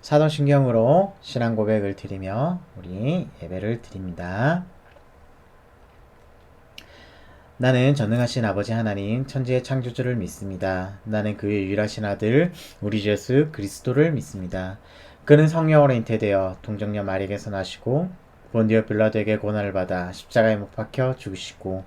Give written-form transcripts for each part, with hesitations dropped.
사도신경으로 신앙 고백을 드리며 우리 예배를 드립니다. 나는 전능하신 아버지 하나님 천지의 창조주를 믿습니다. 나는 그의 유일하신 아들 우리 주 예수 그리스도를 믿습니다. 그는 성령으로 잉태되어 동정녀 마리에게서 나시고 본디오 빌라도에게 고난을 받아 십자가에 못 박혀 죽으시고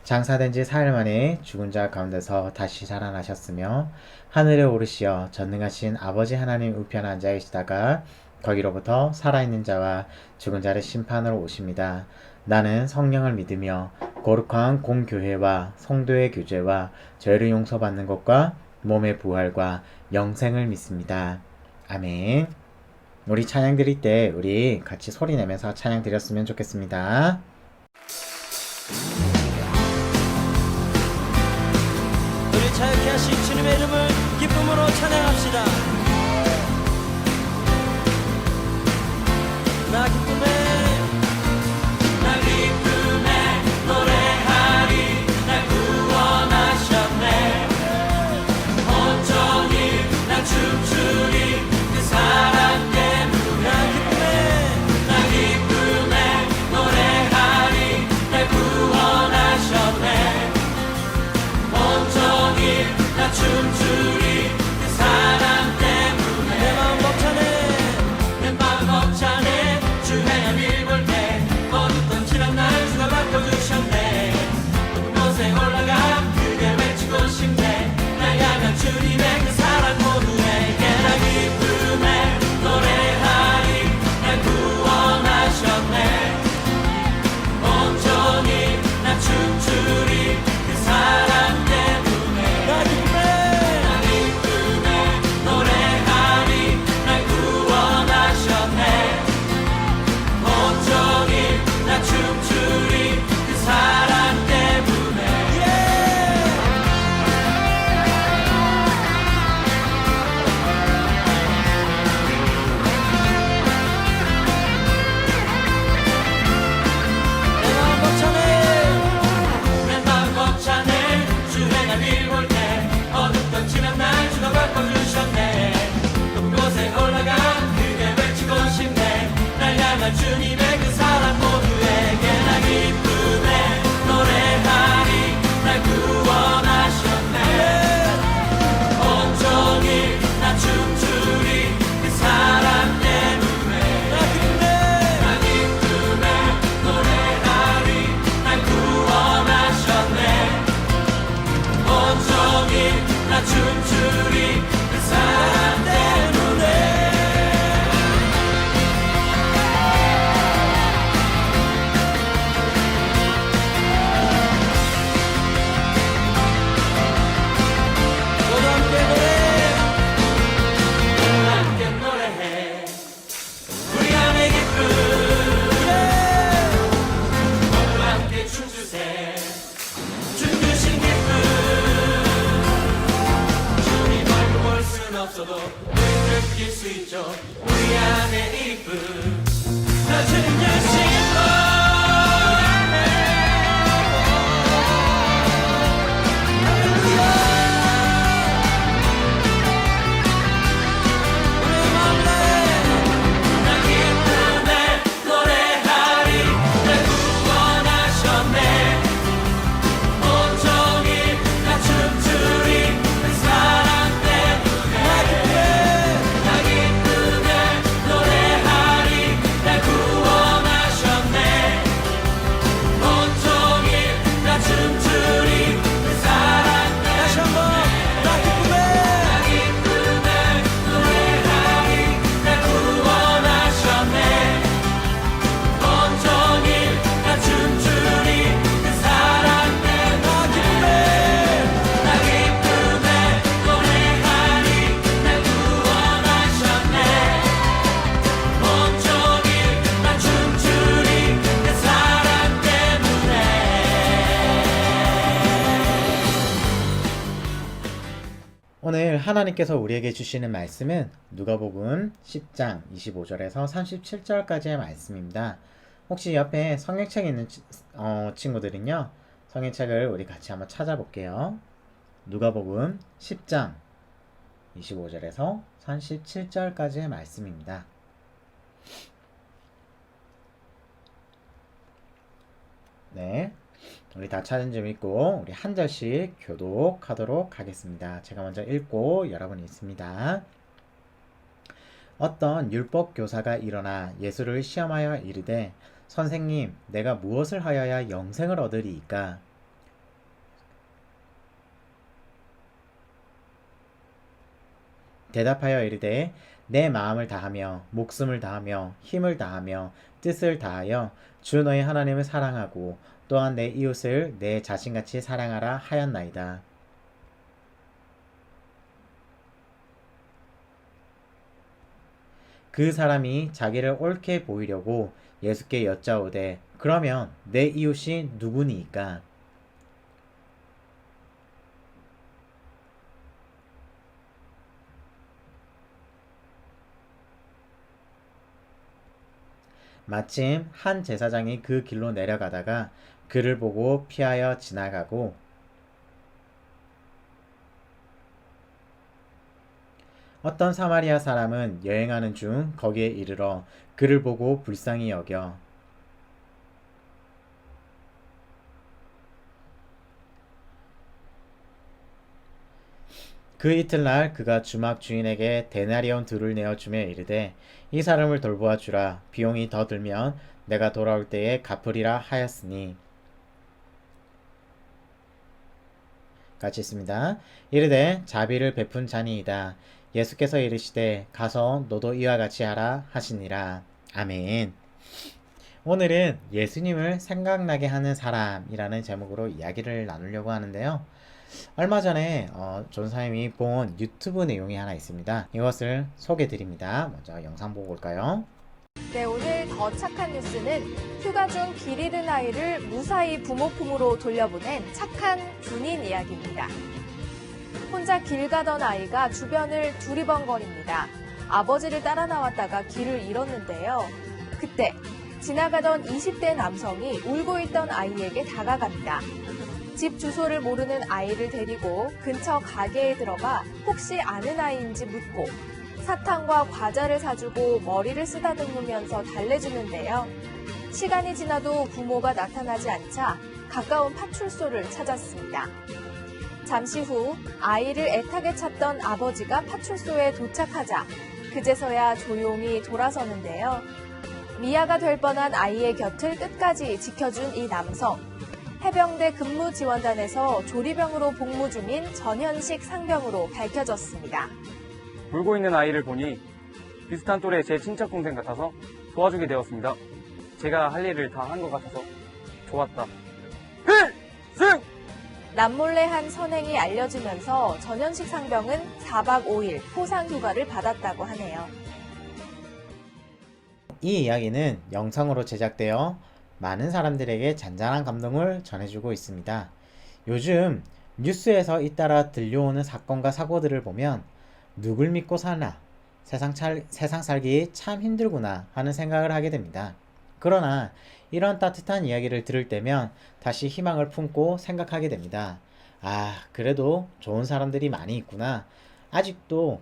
장사된 지 사흘 만에 죽은 자 가운데서 다시 살아나셨으며 하늘에 오르시어 전능하신 아버지 하나님 우편에 앉아 계시다가 거기로부터 살아있는 자와 죽은 자를 심판으로 오십니다. 나는 성령을 믿으며 거룩한 공교회와 성도의 교제와 죄를 용서받는 것과 몸의 부활과 영생을 믿습니다. 아멘. 우리 찬양 드릴 때 우리 같이 소리 내면서 찬양 드렸으면 좋겠습니다. 우리 자유케 하신 주님의 이름을 기쁨으로 찬양합시다. 나 기쁨에 노래하리. 날 구원하셨네. 온종일 난 춤추리. 그 사랑 때문에 나 기쁨에 노래하리. 날 구원하셨네. 온종일 나 춤추리. 그 사랑 때문에 내 마음 벅차네. 주 행한 일 볼 때 어둡던 지난 날 주가 바꿔주셨네. 높은 곳에 올라가 그게 외치고 싶네. 날 향한 주님의 그 사랑 모두에게 나 기쁨에 노래하리. 날 구원하셨네. 온종일 나 춤추리. 그 사랑 때문에 나 기쁨에 노래하리. 날 구원하셨네. 온종일 나 춤추리. 그 사랑 때문에 내 마음 벅차네. 주 행한 일 볼 때 어둡던 지난 날 주가 바꿔주셨네. 높은 곳에 올라가 그게 외치고 싶네. 날 향한 주님의 그 사랑 모두에게 나 기쁨에 노래하리. 날 구원하셨네. 온종일 나 춤추리. 그 사랑 때문에 나 기쁨에 노래하리. 날 구원하셨네. 온종일 나 춤추리. 그 사랑 때문에 모두 함께 노래해. 우리 안에 기쁨 모두 함께 춤추세. 주 주신 기쁨 주님 얼굴 볼 순 없어도 우리 느낄 수 있죠. 우리 안에 기쁨 나 주님 주신 오늘 하나님께서 우리에게 주시는 말씀은 누가복음 10장 25절에서 37절까지의 말씀입니다. 혹시 옆에 성경책 있는 친구들은요, 성경책을 우리 같이 한번 찾아볼게요. 누가복음 10장 25절에서 37절까지의 말씀입니다. 네, 우리 다 찾은 점 있고 우리 한 절씩 교독하도록 하겠습니다. 제가 먼저 읽고 여러분이 있습니다. 어떤 율법 교사가 일어나 예수를 시험하여 이르되 선생님, 내가 무엇을 하여야 영생을 얻으리이까? 대답하여 이르되 내 마음을 다하며 목숨을 다하며 힘을 다하며 뜻을 다하여 주 너희 하나님을 사랑하고 또한 내 이웃을 내 자신같이 사랑하라 하였나이다. 그 사람이 자기를 옳게 보이려고 예수께 여짜오되 그러면 내 이웃이 누구니이까? 마침 한 제사장이 그 길로 내려가다가 그를 보고 피하여 지나가고 어떤 사마리아 사람은 여행하는 중 거기에 이르러 그를 보고 불쌍히 여겨 그 이튿날 그가 주막 주인에게 데나리온 둘을 내어 주며 이르되 이 사람을 돌보아 주라. 비용이 더 들면 내가 돌아올 때에 갚으리라 하였으니. 같이 있습니다. 이르되 자비를 베푼 자니이다. 예수께서 이르시되 가서 너도 이와 같이 하라 하시니라. 아멘. 오늘은 예수님을 생각나게 하는 사람이라는 제목으로 이야기를 나누려고 하는데요. 얼마 전에 전사님이 본 유튜브 내용이 하나 있습니다. 이것을 소개해 드립니다. 먼저 영상 보고 올까요? 네, 오늘 더 착한 뉴스는 휴가 중 길 잃은 아이를 무사히 부모 품으로 돌려보낸 착한 군인 이야기입니다. 혼자 길 가던 아이가 주변을 두리번거립니다. 아버지를 따라 나왔다가 길을 잃었는데요. 그때 지나가던 20대 남성이 울고 있던 아이에게 다가갑니다. 집 주소를 모르는 아이를 데리고 근처 가게에 들어가 혹시 아는 아이인지 묻고 사탕과 과자를 사주고 머리를 쓰다듬으면서 달래주는데요. 시간이 지나도 부모가 나타나지 않자 가까운 파출소를 찾았습니다. 잠시 후 아이를 애타게 찾던 아버지가 파출소에 도착하자 그제서야 조용히 돌아서는데요. 미아가 될 뻔한 아이의 곁을 끝까지 지켜준 이 남성. 해병대 근무지원단에서 조리병으로 복무 중인 전현식 상병으로 밝혀졌습니다. 울고 있는 아이를 보니 비슷한 또래 제 친척 동생 같아서 도와주게 되었습니다. 제가 할 일을 다 한 것 같아서 좋았다. 필승! 남몰래 한 선행이 알려지면서 전현식 상병은 4박 5일 포상 휴가를 받았다고 하네요. 이 이야기는 영상으로 제작되어 많은 사람들에게 잔잔한 감동을 전해주고 있습니다. 요즘 뉴스에서 잇따라 들려오는 사건과 사고들을 보면 누굴 믿고 사나, 세상 살기 참 힘들구나 하는 생각을 하게 됩니다. 그러나 이런 따뜻한 이야기를 들을 때면 다시 희망을 품고 생각하게 됩니다. 아, 그래도 좋은 사람들이 많이 있구나. 아직도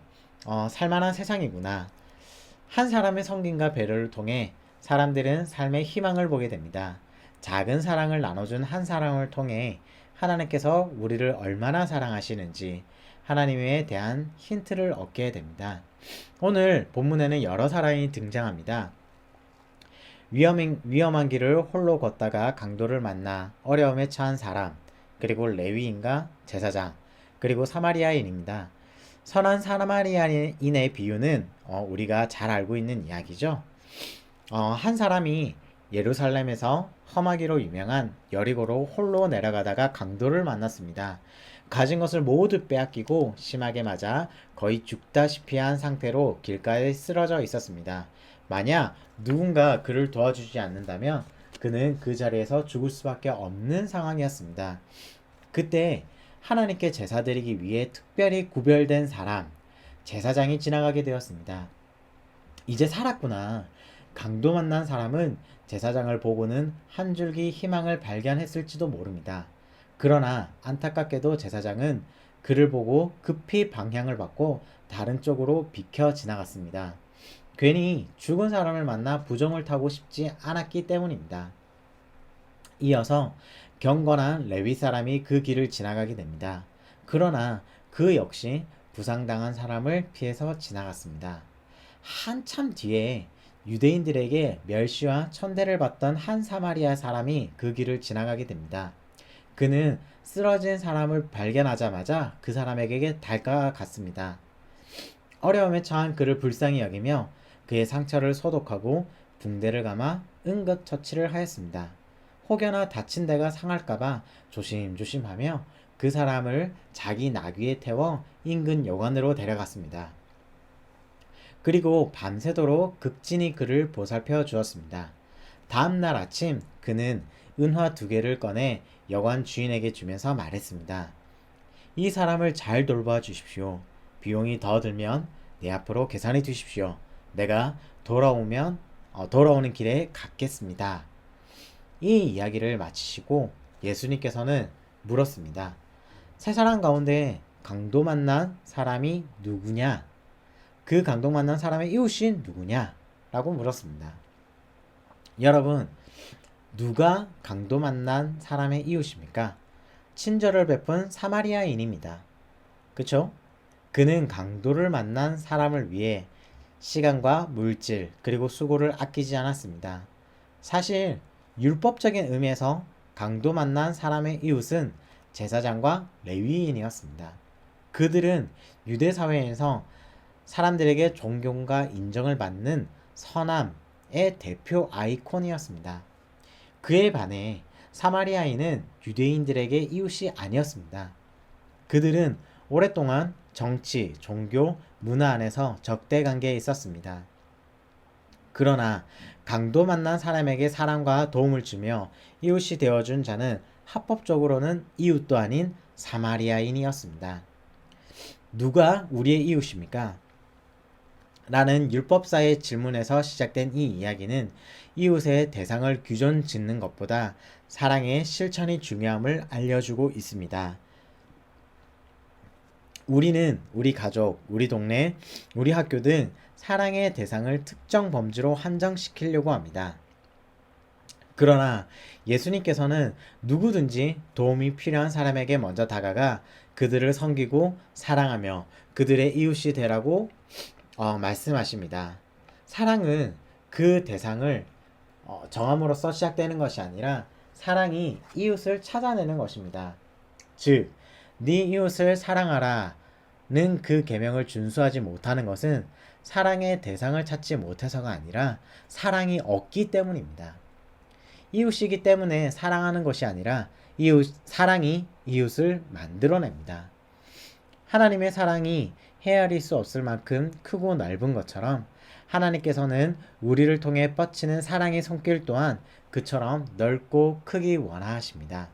살만한 세상이구나. 한 사람의 섬김과 배려를 통해 사람들은 삶의 희망을 보게 됩니다. 작은 사랑을 나눠준 한 사람을 통해 하나님께서 우리를 얼마나 사랑하시는지 하나님에 대한 힌트를 얻게 됩니다. 오늘 본문에는 여러 사람이 등장합니다. 위험한 길을 홀로 걷다가 강도를 만나 어려움에 처한 사람, 그리고 레위인과 제사장, 그리고 사마리아인입니다. 선한 사마리아인의 비유는 우리가 잘 알고 있는 이야기죠. 한 사람이 예루살렘에서 험하기로 유명한 여리고로 홀로 내려가다가 강도를 만났습니다. 가진 것을 모두 빼앗기고 심하게 맞아 거의 죽다시피 한 상태로 길가에 쓰러져 있었습니다. 만약 누군가 그를 도와주지 않는다면 그는 그 자리에서 죽을 수밖에 없는 상황이었습니다. 그때 하나님께 제사 드리기 위해 특별히 구별된 사람, 제사장이 지나가게 되었습니다. 이제 살았구나. 강도 만난 사람은 제사장을 보고는 한 줄기 희망을 발견했을지도 모릅니다. 그러나 안타깝게도 제사장은 그를 보고 급히 방향을 바꿔 다른 쪽으로 비켜 지나갔습니다. 괜히 죽은 사람을 만나 부정을 타고 싶지 않았기 때문입니다. 이어서 경건한 레위 사람이 그 길을 지나가게 됩니다. 그러나 그 역시 부상당한 사람을 피해서 지나갔습니다. 한참 뒤에 유대인들에게 멸시와 천대를 받던 한 사마리아 사람이 그 길을 지나가게 됩니다. 그는 쓰러진 사람을 발견하자마자 그 사람에게 다가갔습니다. 어려움에 처한 그를 불쌍히 여기며 그의 상처를 소독하고 붕대를 감아 응급처치를 하였습니다. 혹여나 다친 데가 상할까봐 조심조심하며 그 사람을 자기 나귀에 태워 인근 여관으로 데려갔습니다. 그리고 밤새도록 극진히 그를 보살펴 주었습니다. 다음 날 아침 그는 은화 2개를 꺼내 여관 주인에게 주면서 말했습니다. 이 사람을 잘 돌봐 주십시오. 비용이 더 들면 내 앞으로 계산해 두십시오. 내가 돌아오는 길에 갚겠습니다. 이 이야기를 마치시고 예수님께서는 물었습니다. 세 사람 가운데 강도 만난 사람이 누구냐? 그 강도 만난 사람의 이웃이 누구냐? 라고 물었습니다. 여러분, 누가 강도 만난 사람의 이웃입니까? 친절을 베푼 사마리아인입니다. 그쵸? 그는 강도를 만난 사람을 위해 시간과 물질 그리고 수고를 아끼지 않았습니다. 사실 율법적인 의미에서 강도 만난 사람의 이웃은 제사장과 레위인이었습니다. 그들은 유대 사회에서 사람들에게 존경과 인정을 받는 선함의 대표 아이콘이었습니다. 그에 반해 사마리아인은 유대인들에게 이웃이 아니었습니다. 그들은 오랫동안 정치, 종교, 문화 안에서 적대 관계에 있었습니다. 그러나 강도 만난 사람에게 사랑과 도움을 주며 이웃이 되어준 자는 합법적으로는 이웃도 아닌 사마리아인이었습니다. 누가 우리의 이웃입니까? 라는 율법사의 질문에서 시작된 이 이야기는 이웃의 대상을 규정 짓는 것보다 사랑의 실천이 중요함을 알려주고 있습니다. 우리는 우리 가족, 우리 동네, 우리 학교 등 사랑의 대상을 특정 범주로 한정시키려고 합니다. 그러나 예수님께서는 누구든지 도움이 필요한 사람에게 먼저 다가가 그들을 섬기고 사랑하며 그들의 이웃이 되라고 말씀하십니다. 사랑은 그 대상을 정함으로써 시작되는 것이 아니라 사랑이 이웃을 찾아내는 것입니다. 즉, 네 이웃을 사랑하라는 그 계명을 준수하지 못하는 것은 사랑의 대상을 찾지 못해서가 아니라 사랑이 없기 때문입니다. 이웃이기 때문에 사랑하는 것이 아니라 사랑이 이웃을 만들어냅니다. 하나님의 사랑이 헤아릴 수 없을 만큼 크고 넓은 것처럼 하나님께서는 우리를 통해 뻗치는 사랑의 손길 또한 그처럼 넓고 크기 원하십니다.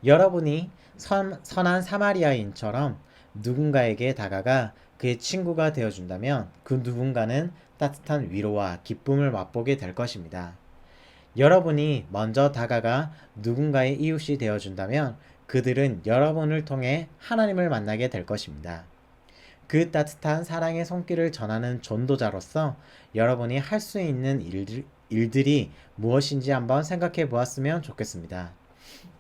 여러분이 선한 사마리아인처럼 누군가에게 다가가 그의 친구가 되어준다면 그 누군가는 따뜻한 위로와 기쁨을 맛보게 될 것입니다. 여러분이 먼저 다가가 누군가의 이웃이 되어준다면 그들은 여러분을 통해 하나님을 만나게 될 것입니다. 그 따뜻한 사랑의 손길을 전하는 전도자로서 여러분이 할 수 있는 일들이 무엇인지 한번 생각해 보았으면 좋겠습니다.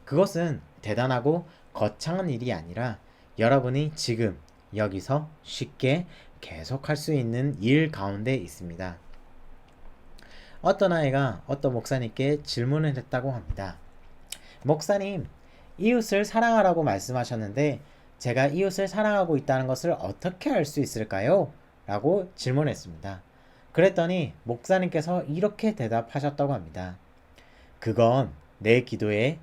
그것은 대단하고 거창한 일이 아니라 여러분이 지금 여기서 쉽게 계속할 수 있는 일 가운데 있습니다. 어떤 아이가 어떤 목사님께 질문을 했다고 합니다. 목사님, 이웃을 사랑하라고 말씀하셨는데 제가 이웃을 사랑하고 있다는 것을 어떻게 알 수 있을까요? 라고 질문했습니다. 그랬더니 목사님께서 이렇게 대답하셨다고 합니다. 그건 내 기도에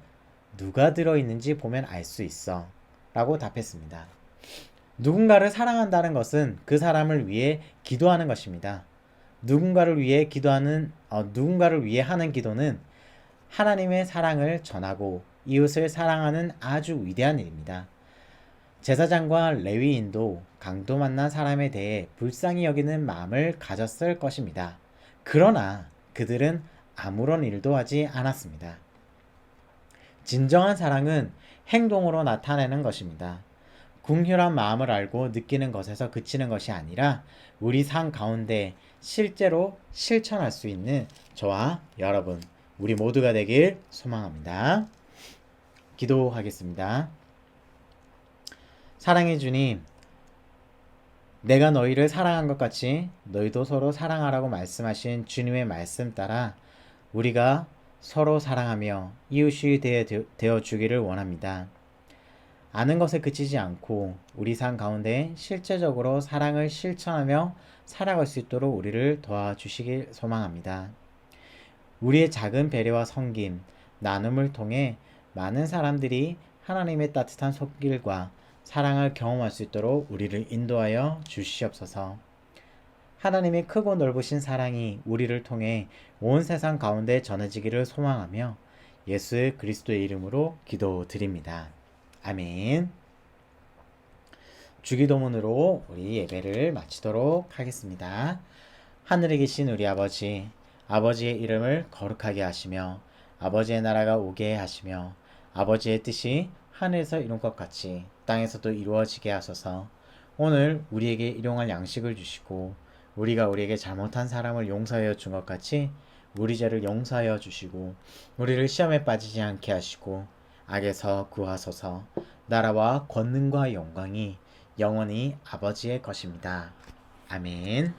누가 들어있는지 보면 알 수 있어 라고 답했습니다. 누군가를 사랑한다는 것은 그 사람을 위해 기도하는 것입니다. 누군가를 위해 하는 기도는 하나님의 사랑을 전하고 이웃을 사랑하는 아주 위대한 일입니다. 제사장과 레위인도 강도 만난 사람에 대해 불쌍히 여기는 마음을 가졌을 것입니다. 그러나 그들은 아무런 일도 하지 않았습니다. 진정한 사랑은 행동으로 나타내는 것입니다. 궁휼한 마음을 알고 느끼는 것에서 그치는 것이 아니라 우리 삶 가운데 실제로 실천할 수 있는 저와 여러분, 우리 모두가 되길 소망합니다. 기도하겠습니다. 사랑해 주님, 내가 너희를 사랑한 것 같이 너희도 서로 사랑하라고 말씀하신 주님의 말씀 따라 우리가 서로 사랑하며 이웃이 되어 주기를 원합니다. 아는 것에 그치지 않고 우리 삶 가운데 실제적으로 사랑을 실천하며 살아갈 수 있도록 우리를 도와주시길 소망합니다. 우리의 작은 배려와 섬김, 나눔을 통해 많은 사람들이 하나님의 따뜻한 손길과 사랑을 경험할 수 있도록 우리를 인도하여 주시옵소서. 하나님의 크고 넓으신 사랑이 우리를 통해 온 세상 가운데 전해지기를 소망하며 예수 그리스도의 이름으로 기도드립니다. 아멘. 주기도문으로 우리 예배를 마치도록 하겠습니다. 하늘에 계신 우리 아버지, 아버지의 이름을 거룩하게 하시며 아버지의 나라가 오게 하시며 아버지의 뜻이 하늘에서 이룬 것 같이 땅에서도 이루어지게 하소서. 오늘 우리에게 일용할 양식을 주시고 우리가 우리에게 잘못한 사람을 용서하여 준 것 같이 우리 죄를 용서하여 주시고 우리를 시험에 빠지지 않게 하시고 악에서 구하소서. 나라와 권능과 영광이 영원히 아버지의 것입니다. 아멘.